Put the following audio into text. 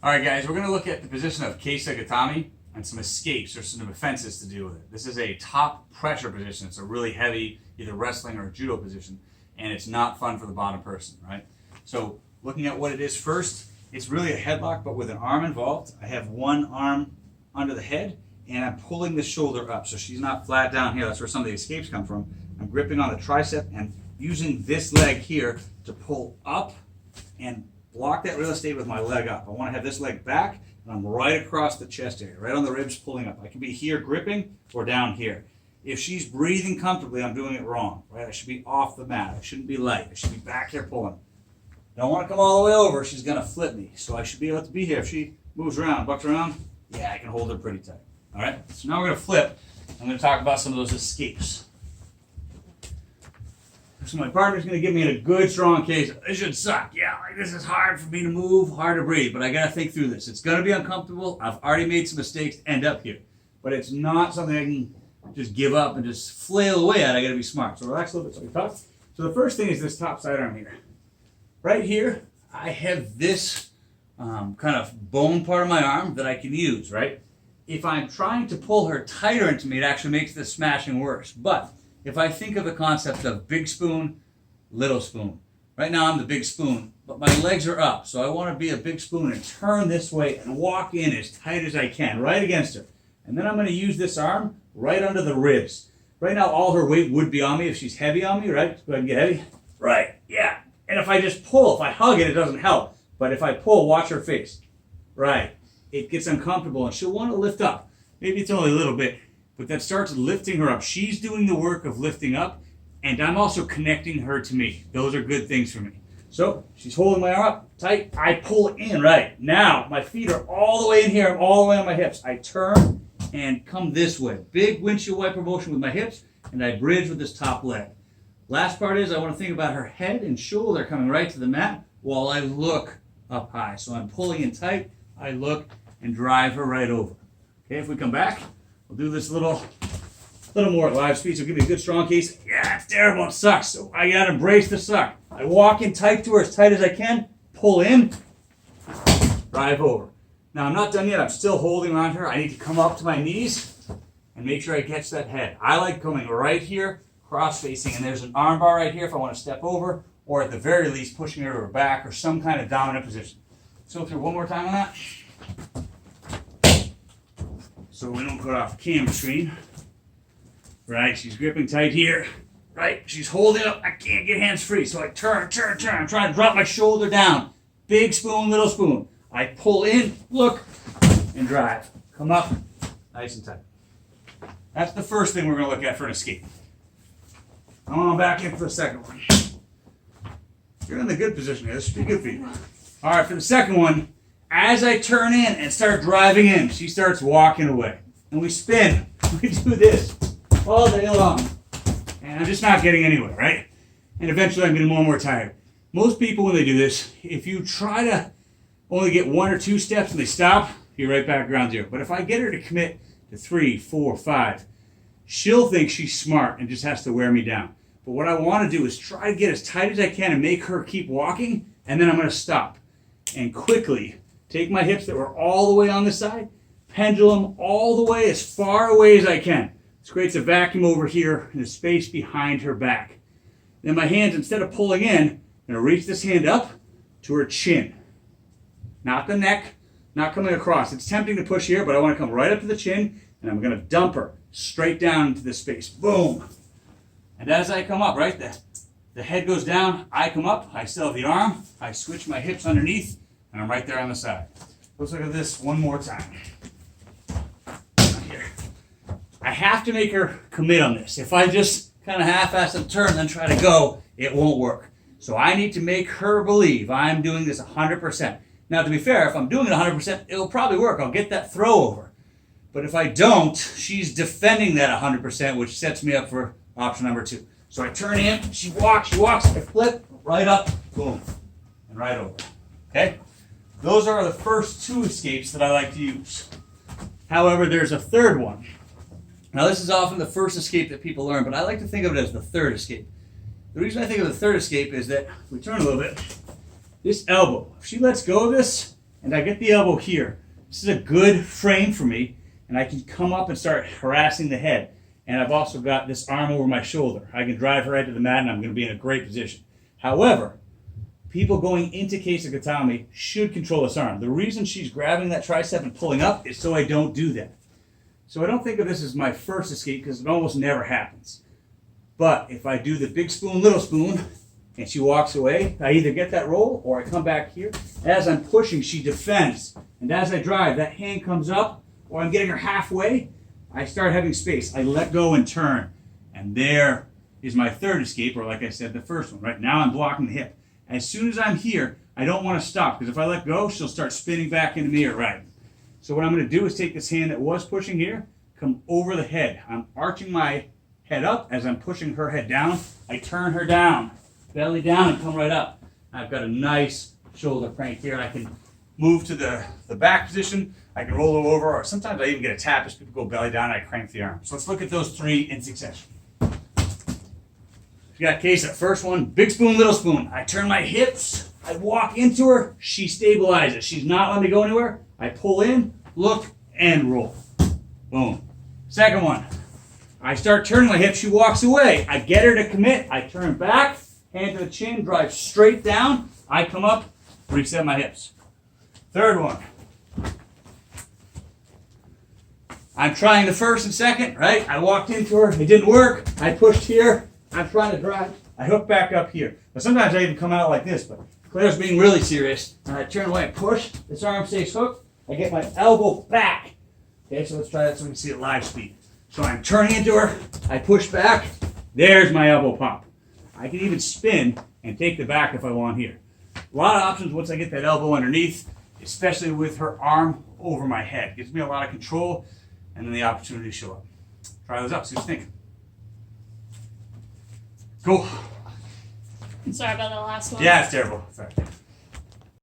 All right, guys, we're going to look at the position of Kesa Gatame and some escapes or some defenses to deal with it. This is a top pressure position. It's a really heavy, either wrestling or judo position, and it's not fun for the bottom person, right? So looking at what it is first, it's really a headlock, but with an arm involved. I have one arm under the head, and I'm pulling the shoulder up, so she's not flat down here. That's where some of the escapes come from. I'm gripping on the tricep and using this leg here to pull up and block that real estate with my leg up. I want to have this leg back, and I'm right across the chest area, right on the ribs, pulling up. I can be here gripping or down here. If she's breathing comfortably, I'm doing it wrong, right? I should be off the mat. I shouldn't be light. I should be back here pulling. I don't want to come all the way over. She's going to flip me, so I should be able to be here. If she moves around, bucks around, yeah, I can hold her pretty tight. All right? So now we're going to flip. I'm going to talk about some of those escapes. So my partner's going to give me a good, strong case. This should suck. Yeah, like this is hard for me to move, hard to breathe, but I got to think through this. It's going to be uncomfortable. I've already made some mistakes to end up here, but it's not something I can just give up and just flail away at. I got to be smart. So relax a little bit so we talk. So the first thing is this top side arm here. Right here, I have this kind of bone part of my arm that I can use, right? If I'm trying to pull her tighter into me, it actually makes the smashing worse. But if I think of the concept of big spoon, little spoon. Right now I'm the big spoon, but my legs are up. So I want to be a big spoon and turn this way and walk in as tight as I can, right against her. And then I'm going to use this arm right under the ribs. Right now all her weight would be on me if she's heavy on me, right? Go ahead and get heavy. Right, yeah. And if I just pull, if I hug it, it doesn't help. But if I pull, watch her face. Right. It gets uncomfortable and she'll want to lift up. Maybe it's only a little bit. But that starts lifting her up. She's doing the work of lifting up, and I'm also connecting her to me. Those are good things for me. So she's holding my arm up tight. I pull it in, right. Now, my feet are all the way in here. I'm all the way on my hips. I turn and come this way. Big windshield wiper motion with my hips, and I bridge with this top leg. Last part is I want to think about her head and shoulder coming right to the mat while I look up high. So I'm pulling in tight. I look and drive her right over. Okay, if we come back, we'll do this little more at live speed, so give me a good strong case. Yeah, it's terrible, it sucks. So I gotta embrace the suck. I walk in tight to her as tight as I can, pull in, drive over. Now I'm not done yet, I'm still holding on to her. I need to come up to my knees and make sure I catch that head. I like coming right here, cross facing, and there's an arm bar right here if I want to step over, or at the very least pushing her to her back or some kind of dominant position. Let's go through one more time on that. So we don't cut off the camera screen. Right, she's gripping tight here. Right, she's holding up. I can't get hands free, so I turn. I'm trying to drop my shoulder down. Big spoon, little spoon. I pull in, look, and drive. Come up, nice and tight. That's the first thing we're going to look at for an escape. I'm on back in for the second one. You're in the good position here. This should be good for you. All right, for the second one, as I turn in and start driving in, she starts walking away. And we spin. We do this all day long. And I'm just not getting anywhere, right? And eventually I'm getting more and more tired. Most people, when they do this, if you try to only get 1 or 2 steps and they stop, you're right back around 0. But if I get her to commit to 3, 4, 5, she'll think she's smart and just has to wear me down. But what I want to do is try to get as tight as I can and make her keep walking, and then I'm going to stop and quickly take my hips that were all the way on this side, pendulum all the way as far away as I can. This creates a vacuum over here and a space behind her back. Then my hands, instead of pulling in, I'm going to reach this hand up to her chin. Not the neck, not coming across. It's tempting to push here, but I want to come right up to the chin, and I'm going to dump her straight down into this space. Boom. And as I come up, right, the head goes down, I come up, I still have the arm, I switch my hips underneath, and I'm right there on the side. Let's look at this one more time. Here. I have to make her commit on this. If I just kind of half-ass a turn and then try to go, it won't work. So I need to make her believe I'm doing this 100%. Now, to be fair, if I'm doing it 100%, it'll probably work. I'll get that throw over. But if I don't, she's defending that 100%, which sets me up for option number 2. So I turn in, she walks, I flip, right up, boom, and right over. Okay? Those are the first 2 escapes that I like to use. However, there's a third one. Now, this is often the first escape that people learn, but I like to think of it as the third escape. The reason I think of the third escape is that, if we turn a little bit, this elbow, if she lets go of this and I get the elbow here. This is a good frame for me, and I can come up and start harassing the head. And I've also got this arm over my shoulder. I can drive her head to the mat, and I'm going to be in a great position. However, people going into Kesa Gatame should control this arm. The reason she's grabbing that tricep and pulling up is so I don't do that. So I don't think of this as my first escape because it almost never happens. But if I do the big spoon, little spoon, and she walks away, I either get that roll or I come back here. As I'm pushing, she defends. And as I drive, that hand comes up, or I'm getting her halfway, I start having space. I let go and turn. And there is my third escape, or like I said, the first one. Right now I'm blocking the hip. As soon as I'm here, I don't want to stop, because if I let go, she'll start spinning back into me or right. So what I'm going to do is take this hand that was pushing here, come over the head. I'm arching my head up as I'm pushing her head down. I turn her down, belly down, and come right up. I've got a nice shoulder crank here. I can move to the back position. I can roll over, or sometimes I even get a tap as people go belly down and I crank the arm. So let's look at those three in succession. You got Kesa. First one, big spoon, little spoon. I turn my hips. I walk into her. She stabilizes. She's not letting me go anywhere. I pull in, look, and roll. Boom. Second one. I start turning my hips. She walks away. I get her to commit. I turn back, hand to the chin, drive straight down. I come up, reset my hips. Third one. I'm trying the first and second, right? I walked into her. It didn't work. I pushed here. I'm trying to drive. I hook back up here. But sometimes I even come out like this, but Claire's being really serious. And I turn away and push. This arm stays hooked. I get my elbow back. Okay, so let's try that so we can see it live speed. So I'm turning into her. I push back. There's my elbow pop. I can even spin and take the back if I want here. A lot of options once I get that elbow underneath, especially with her arm over my head. Gives me a lot of control and then the opportunity to show up. Try those out, see what you think. Cool. Sorry about that last one. Yeah, it's terrible. Sorry.